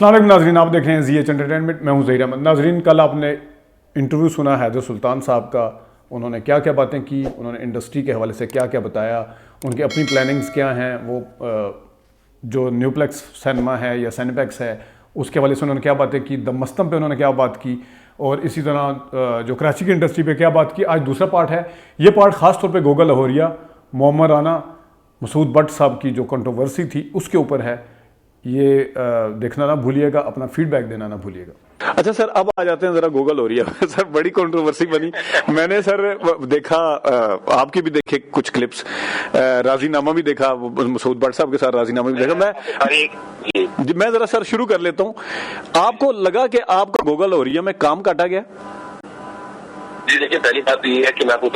अस्सलाम वालेकुम नाज़रीन, आप देख रहे हैं ज़ीएच एंटरटेनमेंट। मैं हूं ज़हीर अहमद। नाज़रीन, कल आपने इंटरव्यू सुना हैदर सुल्तान साहब का। उन्होंने क्या क्या बातें की, उन्होंने इंडस्ट्री के हवाले से क्या क्या बताया, उनकी अपनी प्लानिंग्स क्या हैं, वो जो न्यूप्लेक्स सिनेमा है या सिनेपैक्स है उसके हवाले से उन्होंने क्या बातें की, द मस्तम पे उन्होंने क्या बात की, और इसी तरह जो कराची की इंडस्ट्री पे क्या बात की। आज दूसरा पार्ट है। ये पार्ट ख़ास तौर पे गोगा लाहौरिया, मोहम्मद राना, मसूद भट्ट साहब की जो कंट्रोवर्सी थी उसके ऊपर है। ये देखना ना भूलिएगा, अपना फीडबैक देना ना भूलिएगा। अच्छा सर, अब आ जाते हैं जरा गोगा लाहौरिया। सर बड़ी कंट्रोवर्सी बनी। मैंने सर देखा, आपके भी देखे कुछ क्लिप्स, राजीनामा भी देखा, मसूद भट्ट साहब के साथ राजीनामा भी देखा। मैं जरा सर शुरू कर लेता हूँ। आपको लगा कि आपका गोगा लाहौरिया में काम काटा गया? जी देखिए, पहली बात तो ये है कि मैं आपको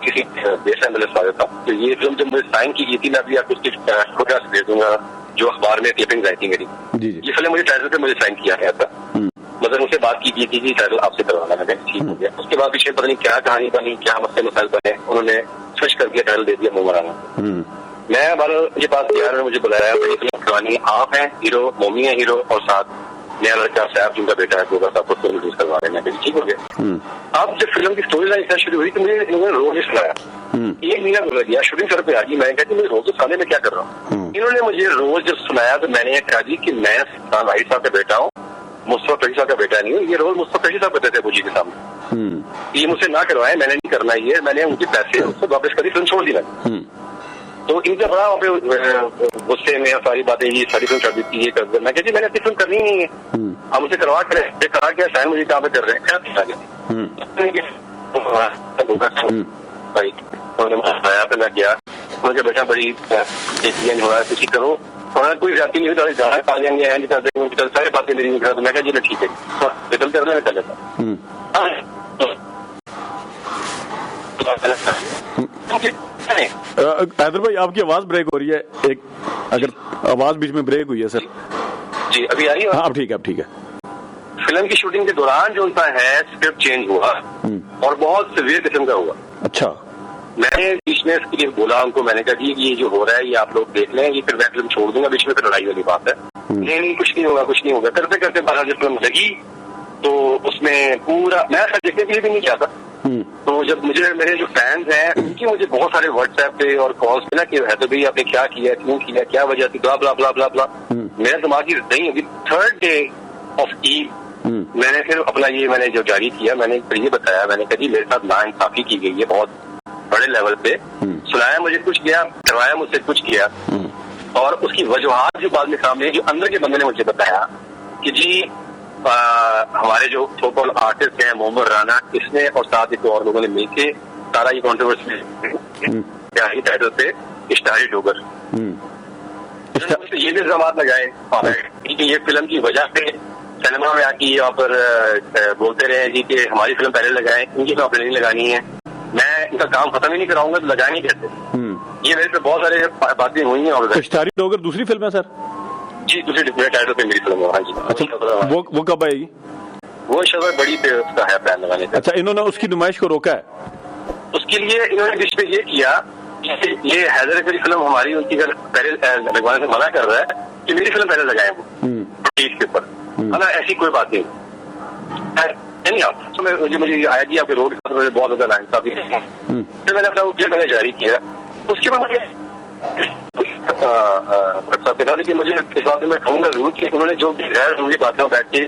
किसी देश में स्वागत था। तो ये फिल्म जब मुझे साइन की गई थी, मैं अभी आपको उसकी फोटोग्राफ दे दूंगा जो अखबार में क्लिपिंग आई थी मेरी। ये फिल्म मुझे टाइटल पे मुझे साइन किया गया था, मतलब मुझसे बात की गई थी कि टाइटल आपसे करवाना है। ठीक हो गया। उसके बाद पीछे पता नहीं क्या कहानी बनी, क्या मसले मसाइल बने, उन्होंने स्विच करके टाइटल दे दिया मोहम्मद राना। मैं हमारे ये बात किया, मुझे बुलाया, बड़ी फिल्म करवानी, आप हैं हीरो, मोमी है हीरो, और साथ नया लड़का सैफ जिनका बेटा है गोगा साहब को फिल्म रिलीज करवा रहे हैं। ठीक हो गया। अब जब फिल्म की स्टोरी लाइन शुरू हुई तो मुझे इन्होंने रोज सुनाया, एक महीना गुजर गया, शूटिंग सर पे आ गई। मैंने कहा कि मैं रोज तो खाने में क्या कर रहा हूँ। इन्होंने मुझे रोज जब सुनाया तो मैंने कहा जी कि मैं भाई साहब का बेटा हूँ, मुस्तफा फैजी साहब का बेटा नहीं हूँ। ये रोज मुस्तफा फैजी साहब कहते थे अबू जी के सामने, ये मुझसे ना करवाए, मैंने नहीं करना ये, मैंने उनके पैसे उसको वापस करी, फिल्म छोड़ दी मैंने। तो इनका बड़ा वहाँ पे गुस्से में सारी बातें, ये सारी फिल्म कर दी थी, ये कर दिया। मैं कहती मैंने अपनी फिल्म करनी नहीं है, हम उसे करवा करें। कहा क्या साइन मुझे कहाँ पे कर रहे हैं, भाई आया पे मैं गया, मुझे बेटा बड़ी हो रहा है, किसी करो, उन्होंने कोई जाती नहीं हुई, जाना खा लेंगे सारी बातें मेरी निकला। तो मैं कहा जी ठीक है, निकलते रहना, निकल लेता। हैदर भाई, आपकी आवाज ब्रेक हो रही है, एक अगर आवाज बीच में ब्रेक हुई है सर। जी अभी आ रही है? हाँ अब ठीक है, अब ठीक है। फिल्म की शूटिंग के दौरान जो उनका है स्क्रिप्ट चेंज हुआ और बहुत सीवियर किस्म का हुआ। अच्छा। मैंने बीच में इसके लिए बोला उनको, मैंने कहा कि ये जो हो रहा है ये आप लोग देख लें, ये फिर मैं फिल्म छोड़ दूंगा, बीच में फिर लड़ाई वाली बात है। नहीं कुछ नहीं होगा, कुछ नहीं होगा। करते करते बाहर जब फिल्म लगी तो उसमें पूरा मैं ऐसा देखने के लिए भी नहीं चाहता। तो जब मुझे मेरे जो फैंस हैं उनकी मुझे बहुत सारे व्हाट्सएप पे और कॉल्स पे ना कि हैदर भाई आपने क्या किया, क्यों किया, क्या वजह थी, ब्ला ब्ला ब्ला ब्ला ब्ला। मेरा दिमाग ही नहीं। अभी थर्ड डे ऑफ ईद मैंने फिर अपना ये मैंने जो जारी किया, मैंने ये बताया, मैंने कहा जी मेरे साथ नाइंसाफी की गई है बहुत बड़े लेवल पे, सुनाया मुझे कुछ किया, करवाया मुझसे कुछ किया, और उसकी वजूहात जो बाद में सामने जो अंदर के बंदे ने मुझे बताया कि जी हमारे जो सोकॉल आर्टिस्ट हैं मोहम्मद राना, इसने और साथ एक और लोगों ने मिलके सारा ये कॉन्ट्रोवर्सी क्या ही टाइटल पे इश्तारी डोगर ये भी इल्जाम लगाए कि ये फिल्म की वजह से सिनेमा में आके यहाँ पर बोलते रहे जी कि हमारी फिल्म पहले लगाए, इनकी फिल्म पहले नहीं लगानी है, मैं इनका काम खत्म ही नहीं कराऊंगा तो लगाएंगे कैसे। ये मेरे पे बहुत सारे बातें हुई हैं। और इश्तारी डोगर दूसरी फिल्म है सर? जी दूसरी टाइटल पे मेरी फिल्म है। हाँ जी। अच्छा, वो कब आएगी? वो शायद बड़ी पे उसका है प्लान लगाने का। अच्छा, इन्होंने उसकी नुमाइश को रोका है? उसके लिए इन्होंने बीच में ये किया कि ये हैदर की फिल्म हमारी उनकी पहले लगवाने से मना कर रहा है कि मेरी फिल्म पहले लगाए वो प्रोटीज के ऊपर, है ना। ऐसी कोई बात नहीं। मुझे आया जी आपके रोड बहुत ज्यादा नाइंसाफी है, फिर मैंने अपना उद्योग मैंने जारी किया। उसके बाद मुझे लेकिन मुझे इस बात में मैं कहूँगा जरूर कि उन्होंने जो गैर जरूरी बातें बैठ के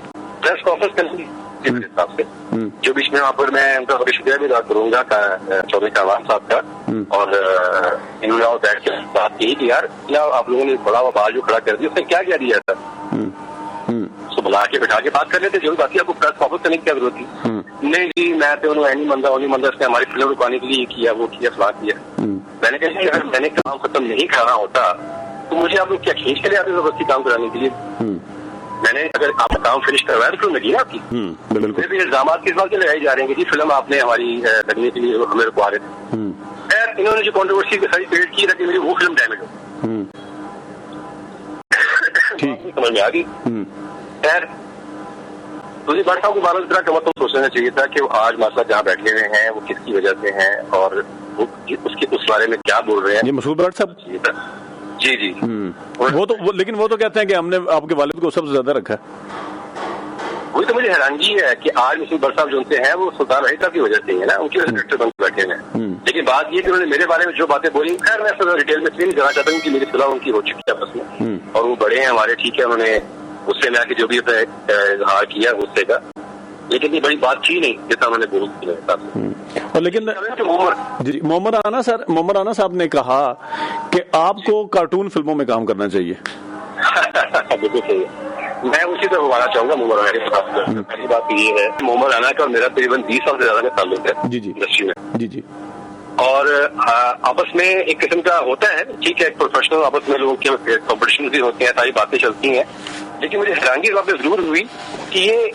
प्रेस कॉन्फ्रेंस कर ली मेरे हिसाब से, जो बीच में वहाँ पर मैं उनका कभी शुक्रिया भी अदा करूंगा चौधरी कावान साहब का, और इन्होंने और बैठ के बात की कि यार आप लोगों ने बड़ा बाल जो खड़ा कर दिया, उसने क्या क्या दिया था, उसको बुला के बैठा के बात कर लेते, जो भी बात थी आपको प्रेस कॉन्फ्रेंस करने की क्या जरूरत थी। नहीं जी मैं तो उन्होंने ओनली मंदा उसने हमारी फिल्म रुकवाने के लिए किया, वो किया, फला किया। मैंने कहा अगर मैंने काम खत्म नहीं कराना होता तो मुझे आप लोग क्या खींच के ले आते जबरदस्ती काम कराने के लिए। मैंने अगर आपका काम फिनिश करवाया तो फिल्म लगी ना आपकी। फिर भी इल्जाम किस बात के लगाए जा रहे हैं कि जी फिल्म आपने हमारी लगने के लिए हमें रुकवा रहे थे। खैर इन्होंने जो कॉन्ट्रोवर्सी सारी क्रिएट की रखी मेरी वो फिल्म डैमेज हो, समझ में आ गई। खैर दूसरी बात साहब को बारह तरह का मतलब सोचना चाहिए था कि वो आज मसला जहाँ बैठे हुए हैं वो किसकी वजह से हैं और वो उसके उस बारे में क्या बोल रहे हैं। ये मसूद भट्ट साहब जी जी। लेकिन वो तो कहते हैं कि हमने आपके वालिद को सबसे ज्यादा रखा है। वही तो मुझे हैरानगी है कि आज मसूद बट साहब जो उनसे हैं वो सुल्तान वहीद साहब की वजह से ही है ना, उनकी वजह से डायरेक्टर बन के बैठे हैं। लेकिन बात ये कि उन्होंने मेरे बारे में जो बातें बोली, खैर मैं सब डिटेल में नहीं जाना चाहता हूँ कि मेरी सलाह उनकी हो चुकी है आपस में, और वो बड़े हैं हमारे, ठीक है, उन्होंने गुस्से में आके जो भी इजहार किया गुस्से का, लेकिन ये बड़ी बात थी नहीं जितना उन्होंने बोल किया। और लेकिन मोहम्मद राना साहब ने कहा कि आपको कार्टून फिल्मों में काम करना चाहिए। बिल्कुल सही है, मैं उसी तरह बताना चाहूंगा मोहम्मद राना के साथ। पहली बात ये है, मोहम्मद राना का और मेरा तकरीबन 20 साल से ज्यादा का ताल्लुक है इंडस्ट्री में। जी जी। और आपस में एक किस्म का होता है, ठीक है, प्रोफेशनल आपस में लोगों के कॉम्पिटिशन भी होते हैं, सारी बातें चलती हैं, लेकिन मुझे हैरानगी इस बात पर जरूर हुई कि ये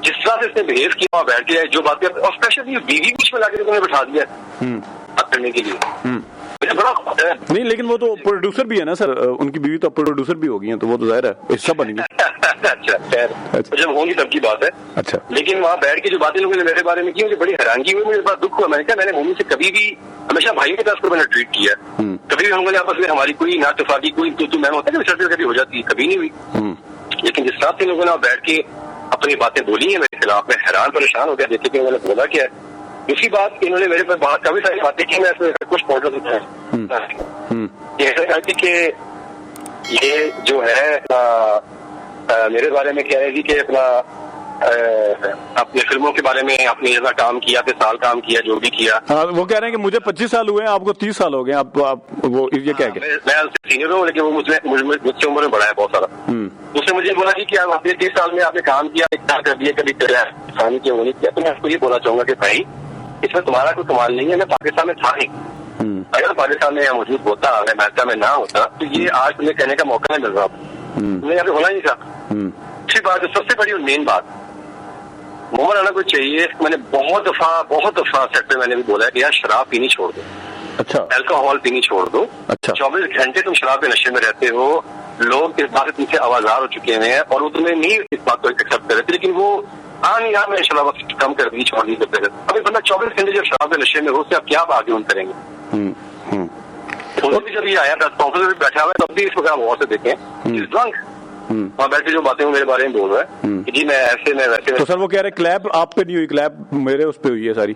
जिस तरह से इसने बिहेव किया, बैठ के जो बातें, और स्पेशली बीवी बीच में लाके उन्होंने बिठा दिया बात करने के लिए, मुझे बड़ा नहीं, लेकिन वो तो प्रोड्यूसर भी है ना सर, उनकी बीवी तो प्रोड्यूसर भी होगी हैं, तो वो तो जाहिर है हिस्सा बनेंगे। अच्छा खैर, तो जब होंगी तब की बात है। अच्छा, लेकिन वहाँ बैठ के जो बातें लोगों ने मेरे बारे में की, मुझे बड़ी हैरानगी हुई, मुझे बड़ा दुख हुआ। मैंने कहा मैंने मम्मी से कभी भी हमेशा भाई के तरफ मैंने ट्रीट किया, कभी भी हम लोगों ने आपस में हमारी कोई नातफाकी कोई तो मैम होता है कि कभी हो जाती है, कभी नहीं हुई। लेकिन जिस तरह से लोगों ने बैठ के अपनी बातें बोली है मेरे खिलाफ, मैं हैरान परेशान हो गया देखे कि उन्होंने बोला क्या है। दूसरी बात, इन्होंने मेरे पर काफी सारी बातें की, मैं इसमें कुछ पॉइंट कहती कि ये जो है मेरे बारे में कह रही थी कि अपना अपने फिल्मों के बारे में आपने जैसा काम किया, 3 साल काम किया, जो भी किया। हाँ, वो कह रहे हैं कि मुझे 25 साल हुए हैं, आपको 30 साल हो गए, आप वो ये क्या क्या? मैं उससे सीनियर हूँ, लेकिन वो मुझसे उम्र में बड़ा है बहुत सारा। उसने मुझे बोला कि आप अपने 30 साल में आपने काम किया, क्या कर दिया, कभी किसान किया, वो नहीं किया। तो मैं उसको ये बोलना चाहूंगा कि भाई इसमें तुम्हारा कोई कमाल नहीं है, मैं पाकिस्तान में था नहीं, अगर पाकिस्तान में मौजूद होता, अगर अमेरिका में ना होता, तो ये आज तुम्हें कहने का मौका नहीं मिल रहा, तुम्हें यहाँ पे होना नहीं था। अच्छी बात है, सबसे बड़ी और मेन बात मोहम्मद राना को चाहिए, मैंने बहुत दफा सेट पे मैंने भी बोला है कि यार शराब पीनी छोड़ दो, अच्छा, अल्कोहल पीनी छोड़ दो, अच्छा, 24 घंटे तुम शराब के नशे में रहते हो, लोग इस बात से तुमसे आवाजार हो चुके हैं और वो तुम्हें नहीं इस बात को एक्सेप्ट कर रहे थे, लेकिन वो यहाँ में शराब कम कर दी, छोड़ दी करते रहते। अभी बंदा 24 घंटे जब शराब के नशे में हो, उससे आप क्या आगे करेंगे? तो जब ये आया प्रेस कॉन्फ्रेंस में बैठा हुआ है, तब भी इस वक्त और से देखें वहाँ बैठ के जो बातें मेरे बारे में बोल रहा है कि जी मैं ऐसे मैं वैसे। तो सर वो कह रहे क्लैप आप पे नहीं हुई, क्लैप मेरे उस पे हुई है सारी।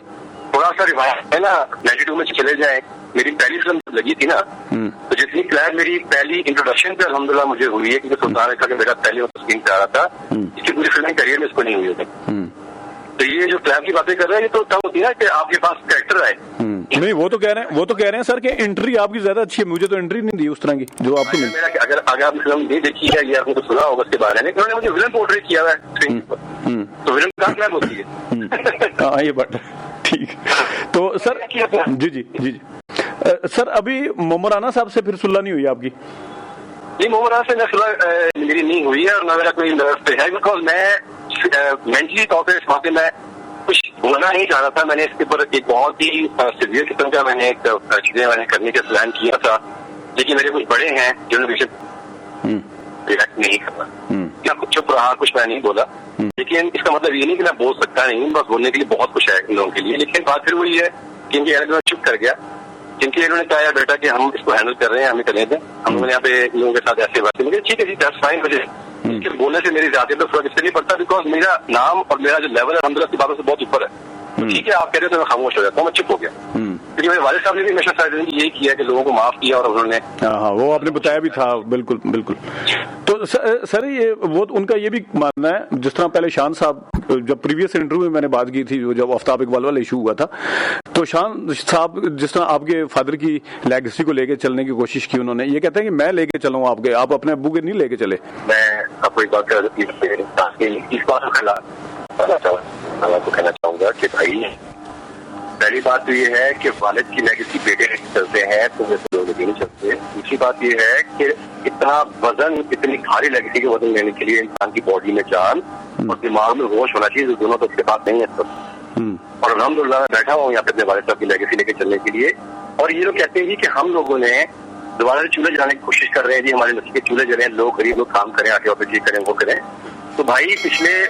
थोड़ा सा रिवायत है ना, 92 में चले जाए, मेरी पहली फिल्म लगी थी ना, तो जितनी क्लैप मेरी पहली इंट्रोडक्शन पे अल्हम्दुलिल्लाह मुझे हुई है, क्योंकि सुल्तान ने कहा कि मेरा पहले स्क्रीन पे आ रहा था, इसकी पूरी फिल्मिंग करियर में इसको नहीं हुई होती। तो ये जो क्लैप की बातें कर रहे हैं, ये तो तब होती है ना कि आपके पास कैरेक्टर आए। नहीं, वो तो कह रहे हैं सर कि एंट्री आपकी ज्यादा अच्छी है, मुझे तो एंट्री नहीं दी उस तरह की जो आपको मिली। अगर आपने फिल्म नहीं देखी है या आपने तो सुना होगा उसके बारे में, उन्होंने मुझे विलन पोर्ट्रेट किया हुआ है, तो विलन कहाँ क्लैप होती है? हाँ, ये बात ठीक। तो सर जी सर, अभी मोहम्मद राना साहब से फिर सुलह नहीं हुई आपकी? नहीं, मोहम्मद राना से मैं सुलह मेरी नहीं हुई है और ना मेरा कोई नर्व पे है, बिकॉज मैं मेंटली तौर पर इस बात में मैं कुछ होना नहीं चाह रहा था। मैंने इसके ऊपर एक बहुत ही सीवियर किस्म का मैंने एक चीजें मैंने करने का प्लान किया था, लेकिन मेरे कुछ बड़े हैं जिन्होंने मुझे रिएक्ट नहीं करना, या कुछ चुप रहा, कुछ मैं नहीं बोला। लेकिन इसका मतलब ये नहीं कि मैं बोल सकता नहीं, बस बोलने के लिए बहुत कुछ है इन लोगों के लिए। लेकिन बात फिर वही है कि इनके मैं चुप कर गया, क्योंकि इन्होंने कहा यार बेटा कि हम इसको हैंडल कर रहे हैं, हमें करने दें, हम लोगों ने यहाँ पे लोगों के साथ ऐसे बातें मुझे ठीक है जी, दैट्स फाइन। मुझे इसके बोलने से मेरी जाति पे फर्क इसलिए नहीं पड़ता बिकॉज मेरा नाम और मेरा जो लेवल है अल्हम्दुलिल्लाह की बातों से बहुत ऊपर है। ठीक है, आप कह रहे हो तो मैं खामोश हो जाता हूँ, मैं चुप हो गया, क्योंकि मेरे वालिद साहब ने भी हमेशा शायद यही किया कि लोगों को माफ किया और उन्होंने हाँ वो आपने बताया भी था, बिल्कुल बिल्कुल। तो सर ये वो उनका ये भी मानना है, जिस तरह पहले शान साहब जब प्रीवियस इंटरव्यू में मैंने बात की थी, जब आफ्ताब इकबाल वाला इशू हुआ था, तो शान साहब जिस तरह आपके फादर की लेगेसी को लेके चलने की कोशिश की उन्होंने, ये कहते हैं कि मैं लेके चलूँ आपके, आप अपने अब्बू के नहीं लेके चले। मैं आपको एक बात इस बात को कहना चाहूंगा कि भाई पहली बात तो ये है कि वालिद की लेगेसी बेटे चलते हैं तो वैसे लोग नहीं चलते। दूसरी बात ये है कि इतना वजन, इतनी भारी लेगेसी के वजन लेने के लिए इंसान की बॉडी में जान और दिमाग में होश होना चाहिए, दोनों तो उसके पास नहीं है सब। और अल्हम्दुलिल्लाह मैं बैठा हुआ यहाँ पे अपने वालिद साहब की लेगेसी लेके चलने के लिए। और ये लोग कहते हैं कि हम लोगों ने दोबारा से चूल्हे जलाने की कोशिश कर रहे हैं जी, हमारे नस्ल के चूल्हे जले, लोग गरीब लोग काम करें, आके ऑफिस ये करें वो करें। तो भाई पिछले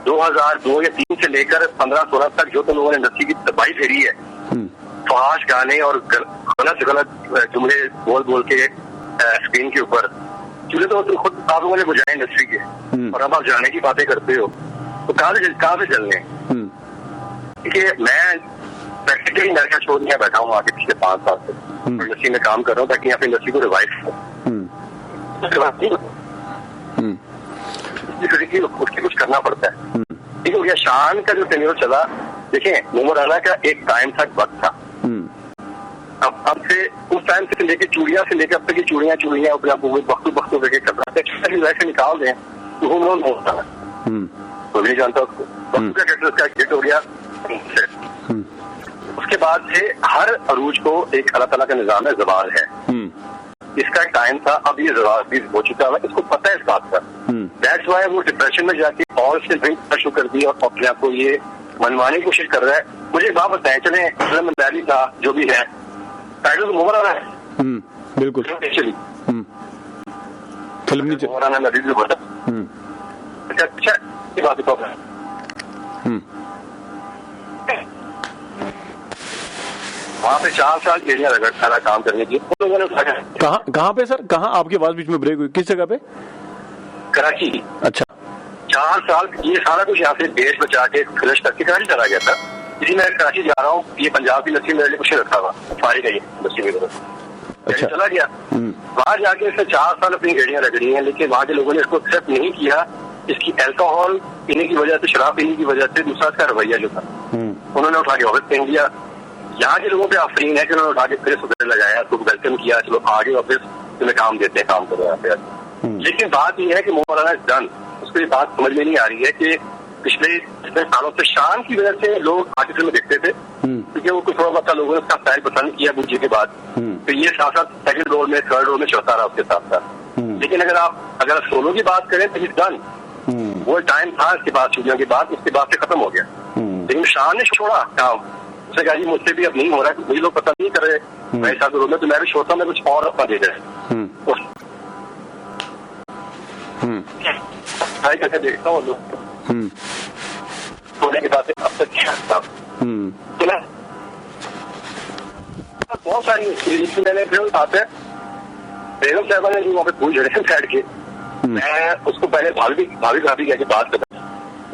2002 या 3 से लेकर 15-16 तक जो तो लोगों ने इंडस्ट्री की तबाही फेरी है, फहाश गाने और गलत जुमले बोल के स्क्रीन के ऊपर, चूल्हे तो खुद आप लोगों ने बुझाए इंडस्ट्री के, और अब आप जाने की बातें करते हो तो कहाँ से चलने। देखिए मैं प्रैक्टिकली अमेरिका छोड़ दिया बैठा हूँ आगे पिछले 5 साल से इंडस्ट्री में काम कर रहा हूँ ताकि यहाँ पे इंडस्ट्री को रिवाइव उसकी कुछ करना पड़ता है। ठीक हो गया। शान का जो टेन्योर चला, देखिए मोमराना का एक टाइम था, वक्त था। अब से उस टाइम से लेके चूड़ियां से लेकर अब तक की चूड़ियां अपने आप वक्तों करके करना से निकाल दें तो वो लोन होता है, तो नहीं जानता उसको। वक्त का गेट हो गया। उसके बाद से हर अरूज को एक अल्लाह ताला का निजाम है, ज़वाल है। इसका टाइम था, अब ये ज़वाल भी हो चुका है, इसको पता है इस बात का। दैट्स वाई वो डिप्रेशन में जाके और से ड्रिंक शुरू कर दी और अपने आप को ये मनवाने की कोशिश कर रहा है। मुझे एक बात बताएं, चले मंदारी था जो भी है, टाइटल तो मोमराना है। बिल्कुल फिल्म नीचे मोमराना नदी से बोला। अच्छा ये बात तो वहाँ पे 4 साल एरिया लगा सारा काम करने की, उन लोगों ने उठाया। कहाँ पे सर, कहाँ? आपकी आवाज बीच में ब्रेक हुई, किस जगह पे? कराची। अच्छा 4 साल ये सारा कुछ यहाँ से देश बचा के फिनिश करके कराची चला गया था। इसी मैं कराची जा रहा हूँ, ये पंजाब की लस्सी मेरे लिए कुछ रखा हुआ फारी गई लस्सी की तरफ। अच्छा चला गया वहां जाके इसने 4 साल अपनी गेड़ियां रगड़ी हैं, लेकिन वहां के लोगों ने इसको एक्सेप्ट नहीं किया। इसकी अल्कोहल पीने की वजह से, शराब पीने की वजह से, दूसरा इसका रवैया जो था उन्होंने उठा के ऑफिस फेंक दिया। यहाँ के लोगों पे आफरीन है कि उन्होंने उठा के फिर सुधर लगाया, उसको वेलकम किया, चलो आगे ऑफिस तुम्हें काम देते हैं, काम करो यहाँ पे। लेकिन बात यह है कि मोमराना इज डन। उसको ये बात समझ में नहीं आ रही है कि पिछले इतने सालों से शान की वजह से लोग आगे फिल्म देखते थे, क्योंकि वो कुछ थोड़ा बहुत लोगों ने उसका स्टाइल पसंद किया बुझे के बाद, तो ये साथ साथ सेकंड रोल में, थर्ड रोल में चौथा रहा उसके साथ साथ। लेकिन अगर सोलो की बात करें तो इज डन। वो टाइम था इसके बाद, चूड़ियों के बाद, उसके बाद से खत्म हो गया। लेकिन शान ने छोड़ा काम, उसने कहा जी मुझसे भी अब नहीं हो रहा है, मुझे लोग पसंद नहीं कर रहे मेरे साथ रोल में, तो मैं भी छोड़ता हूँ, मैं कुछ और अपना दे जाए करके देखता हूँ लोग होने के बाद अब तक क्या था। बहुत सारी मैंने फिल्म आते बेगम साहबा ने जो वहाँ पे फूल झड़े थे बैठ के, मैं उसको पहले भाभी कह के बात कर,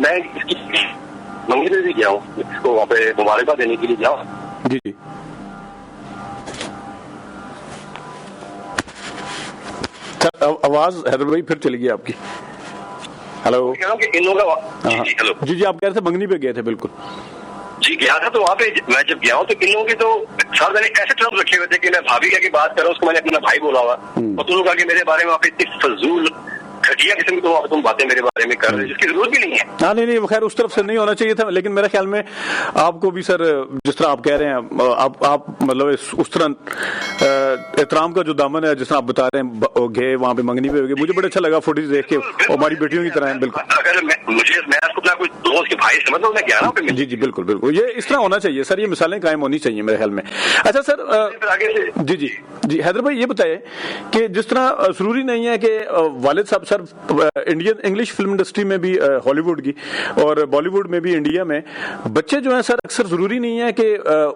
मैं इसकी मंगी पे भी गया हूँ, इसको वहाँ पे मुबारकबाद देने के लिए गया हूँ। जी जी आवाज हैदर भाई फिर चली गई आपकी। हेलो, कह रहा हूँ कि इन लोगों का हेलो जी आप कह रहे थे मंगनी पे गए थे? बिल्कुल जी गया था, तो वहाँ पे मैं जब गया हूँ तो इन लोगों के तो सर मैंने ऐसे टर्म्स रखे हुए थे कि मैं भाभी क्या की बात कर रहा हूँ, उसको मैंने अपना भाई बोला हुआ, और तुम लोग आगे मेरे बारे में वहाँ पे इतनी फजूल घटिया किस्म की तुम बातें मेरे बारे में कर रहे हो जिसकी जरूरत भी नहीं है। हाँ नहीं खैर उस तरफ से नहीं होना चाहिए था, लेकिन मेरे ख्याल में आपको भी सर जिस तरह आप कह रहे हैं, आप मतलब उस तरह एहतराम का जो दामन है जिस तरह आप बता रहे हैं गए वहाँ पे मंगनी पे गए, मुझे बड़ा अच्छा लगा फुटेज देख के, और हमारी बेटियों की तरह है। बिल्कुल अगर मैं अपना कोई दोस्त के भाई समझ लो, मैं गया हूँ जी बिल्कुल ये इस तरह होना चाहिए सर, ये मिसालें कायम होनी चाहिए मेरे ख्याल में। अच्छा सर जी हैदर भाई ये बताइए कि जिस तरह जरूरी नहीं है कि वालिद साहब sir Indian English film industry में भी, हॉलीवुड की और बॉलीवुड में भी, इंडिया में बच्चे जो हैं सर अक्सर जरूरी नहीं है कि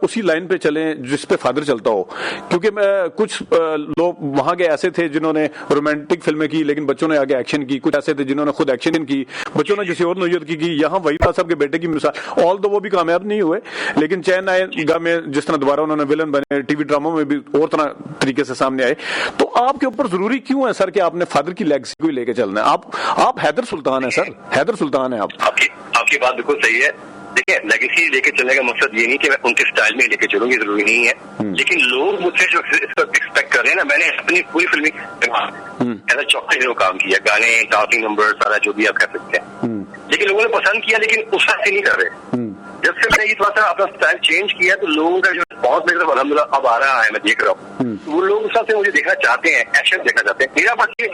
उसी लाइन पे चलें जिस पे फादर चलता हो, क्योंकि कुछ लोग वहां के ऐसे थे जिन्होंने रोमांटिक फिल्में की लेकिन बच्चों ने आगे एक्शन की, कुछ ऐसे थे जिन्होंने खुद एक्शन की, बच्चों ने किसी और नौयत की। यहाँ वही साहब के बेटे की मिसाल, ऑल तो वो भी कामयाब नहीं हुए, लेकिन चैन आएगा में जिस तरह दोबारा उन्होंने विलन बने, टीवी ड्रामों में भी और तरह तरीके से सामने आए। तो आपके ऊपर जरूरी क्यों है सर कि आपने फादर की लेगेसी को लेके चलना है? आप हैदर सुल्तान है सर, हैदर सुल्तान है आप। आपकी बात बिल्कुल सही है। देखिए लेगेसी लेके चलने का मकसद ये नहीं कि मैं उनके स्टाइल में लेके चलूंगी, जरूरी नहीं है, लेकिन लोग मुझसे जो एक्सपेक्ट कर रहे हैं ना, मैंने अपनी पूरी फिल्म ऐसा चौके से काम किया, गाने, डांसिंग नंबर, सारा जो भी आप कह सकते हैं, लेकिन लोगों ने पसंद किया, लेकिन उस तरह से नहीं कर रहे। जब से मैंने ये थोड़ा सा अपना स्टाइल चेंज किया तो लोगों का जो रिस्पॉन्स मेरे तरफ अल्हम्दुलिल्लाह अब आ रहा है, मैं देख रहा हूँ, वो लोग उस तरह से मुझे देखना चाहते हैं, एक्शन देखना चाहते हैं। मेरा बात ये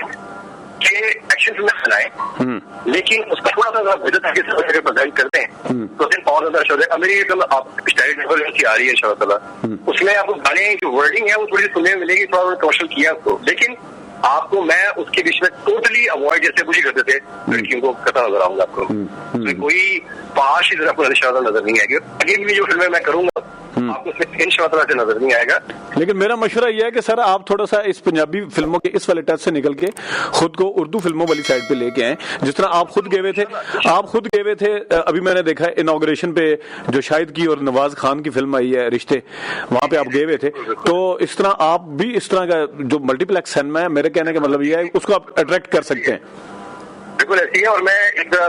एक्शन फिल्म बनाए, लेकिन उसका थोड़ा सा बेहतर तरीके से अगर प्रेजेंट करते हैं तो फिर और ज्यादा अच्छा होगा। मेरी फिल्म आप स्टाइल डेवलपमेंट आ रही है इंशाअल्लाह, उसमें आपको गाने जो वर्डिंग है वो थोड़ी सुनने में मिलेगी, थोड़ा कमर्शियल किया उसको, लेकिन आपको मैं उसके बीच में टोटली अवॉइड जैसे मुझे करते थे लड़कियों को करता नजर आऊंगा आपको, तो कोई पाश ही तरह आपको नजर नहीं आएगी। आगे भी जो फिल्में मैं करूंगा आपको उसमें इंशाअल्लाह से नजर नहीं आएगा। लेकिन मेरा मशवरा यह है कि सर आप थोड़ा सा इस पंजाबी फिल्मों के इस वाले टच से निकल के खुद को उर्दू फिल्मों वाली साइड पे लेके आए। जिस तरह आप खुद गए हुए थे अभी मैंने देखा है इनॉग्रेशन पे जो शाहिद की और नवाज खान की फिल्म आई है रिश्ते, वहां पे आप गए हुए थे। तो इस तरह आप भी इस तरह का जो मल्टीप्लेक्स सिनेमा है, मेरे कहने का मतलब यह है उसको आप अट्रैक्ट कर सकते हैं। बिल्कुल ऐसी है। और मैं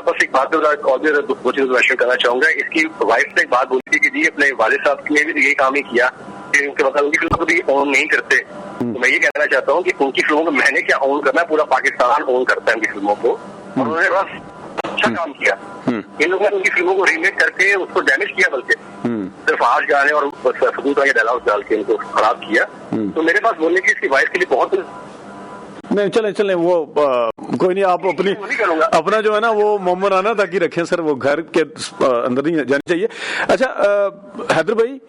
बस एक बात क्वेश्चन करना चाहूंगा। इसकी वाइफ ने एक बात बोली थी कि जी अपने वालिद साहब ने भी यही काम ही किया कि उनके मतलब उनकी फिल्मों को भी ओन नहीं करते। तो मैं ये कहना चाहता हूँ कि उनकी फिल्मों को मैंने क्या ओन करना है, पूरा पाकिस्तान ओन करता है उनकी फिल्मों को। और उन्होंने बस अच्छा काम किया। इन लोगों ने उनकी फिल्मों को रीमेक करके उसको डैमेज किया, बल्कि सिर्फ आज गाने और फजूल के डायलॉग डाल के इनको खराब किया। तो मेरे पास बोलने की इसकी वाइफ के लिए बहुत नहीं चले वो कोई नहीं, आप अपना जो है ना वो मोमराना ताकि रखें सर, वो घर के अंदर नहीं जानी चाहिए। अच्छा हैदर भाई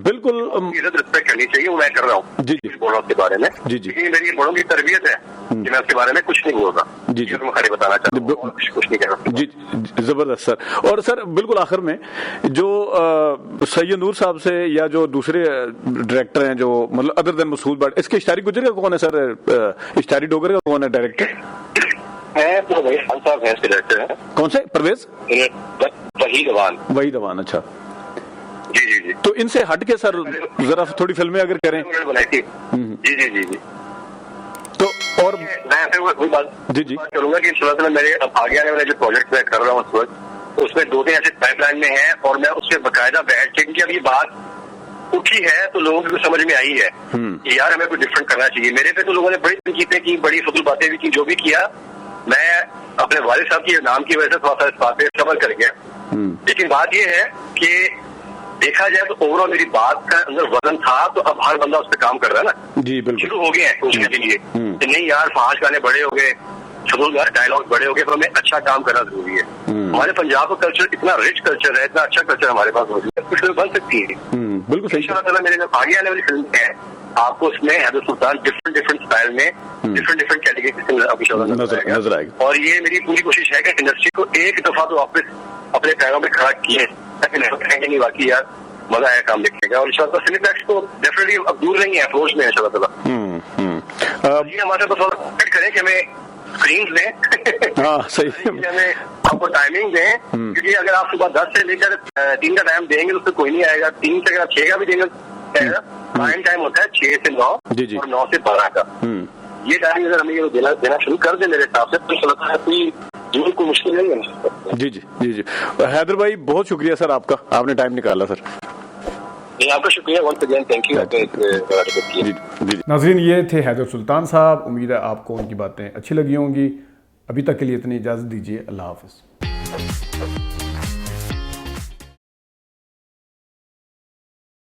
बिल्कुल इज्जत रिस्पेक्ट करनी चाहिए, वो मैं कर रहा हूँ। जी बोल रहा हूँ उसके बारे में। जी मेरी बड़ों की तरबियत है कि मैं उसके बारे में कुछ नहीं बोल रहा। जी मैं खाली बताना चाहता हूँ, कुछ नहीं कह रहा। जी जबरदस्त सर। और सर बिल्कुल आखिर में जो सैयद नूर साहब से या जो दूसरे डायरेक्टर हैं जो मतलब अदर देन मसूद बट, इसके इश्तारी गुजर का कौन है सर? इश्तारी डोगर का कौन है डायरेक्टर? तो वही खान साहब है इसके डायरेक्टर हैं। कौन से? परवेज वहीद अवान। अच्छा जी। तो इनसे हट के सर जरा थोड़ी फिल्में अगर करें। बनाई थी। जी। तो और मैं फिर वही बात करूंगा कि इंशाल्लाह मेरे अब आगे आने वाले जो प्रोजेक्ट मैं कर रहा हूँ उस वक्त, उसमें 2-3 ऐसे पाइपलाइन में हैं और मैं उससे बकायदा बैठ के, क्योंकि अब ये बात उठी है तो लोगों को समझ में आई है कि यार हमें कुछ डिफरेंट करना चाहिए। मेरे पे तो लोगों ने बड़ी तनकीदें की, बड़ी फजूल बातें भी की, जो भी किया मैं अपने वालिद साहब के नाम की वजह से थोड़ा सा इस बात पे सबर कर गया। लेकिन बात यह है कि देखा जाए तो ओवरऑल मेरी बात का अंदर वजन था, तो अब हर बंदा उस पर काम कर रहा है ना। जी बिल्कुल शुरू हो गए हैं सोचने के लिए कि नहीं यार 5 गाने बड़े हो गए, डायलॉग बड़े हो गए, तो हमें अच्छा काम करना जरूरी है। हमारे पंजाब का कल्चर इतना रिच कल्चर है, इतना अच्छा कल्चर हमारे पास मौजूद है, कुछ बन सकती है। बिल्कुल सही। इंशाअल्लाह मेरे जो आगे आने वाली फिल्म है आपको उसमें हैदर सुल्तान डिफरेंट स्टाइल में डिफरेंट कैटेगरी नजर आएगा। और ये मेरी पूरी कोशिश है कि इंडस्ट्री को एक दफा तो वापस अपने पैरों में खड़ा किए, ताकि कहेंगे नहीं वाकई यार मजा आया काम देखने का। और इंशाअल्लाह सिनेप्लेक्स को डेफिनेटली अब दूर नहीं है, अप्रोच में इंशाअल्लाह ये हमारे पास थोड़ा करें कि हमें स्क्रीन दें। हाँ सही। हमें आपको टाइमिंग दें, क्योंकि अगर आप सुबह 10 से लेकर 3 का टाइम देंगे तो उससे कोई नहीं आएगा। 3 से अगर आप 6 का भी देंगे प्राइम टाइम होता है 6 से 9 और 9 से 12 का। ये टाइम अगर हमें देना शुरू कर दें मेरे हिसाब से तो चलता है कोई जीवन को मुश्किल नहीं है। जी हैदर भाई बहुत शुक्रिया सर आपका, आपने टाइम निकाला सर। आपका शुक्रिया वंस अगेन, थैंक यू। नाज़रीन ये थे हैदर सुल्तान साहब, उम्मीद है आपको उनकी बातें अच्छी लगी होंगी। अभी तक के लिए इतनी इजाज़त दीजिए, अल्लाह हाफ़िज़।